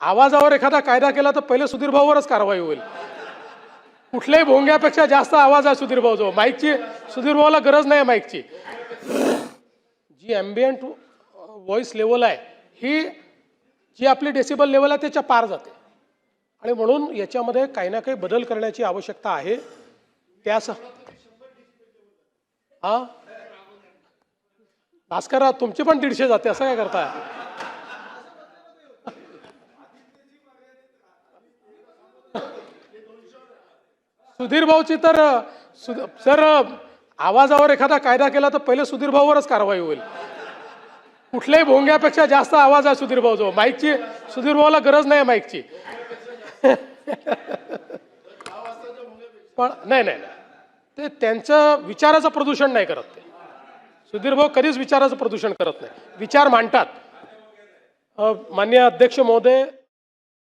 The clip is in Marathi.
आवाजावर एखादा कायदा केला तर पहिले सुधीर भाऊवरच कारवाई होईल. कुठल्याही भोंग्यापेक्षा जास्त आवाज आहे सुधीर भाऊ. माईकची सुधीर भाऊला गरज नाही माईकची. जी ॲम्बियंट व्हॉइस लेवल आहे ही जी आपली डेसिबल लेवल आहे त्याच्या पार जाते आणि म्हणून याच्यामध्ये काही ना काही बदल करण्याची आवश्यकता आहे. त्यास हा भास्करराव तुमची पण 150 जाते असं काय करताय? सुधीर भाऊची तर सर आवाजावर एखादा कायदा केला तर पहिले सुधीर भाऊवरच कारवाई होईल. कुठल्याही भोंग्यापेक्षा जास्त आवाज आहे सुधीर भाऊ. माईकची सुधीर भाऊला गरज नाही माईकची. पण नाही नाही ते त्यांचं विचाराचं प्रदूषण नाही करत. ते सुधीर भाऊ कधीच विचाराचं प्रदूषण करत नाही. विचार मांडतात. माननीय अध्यक्ष महोदय.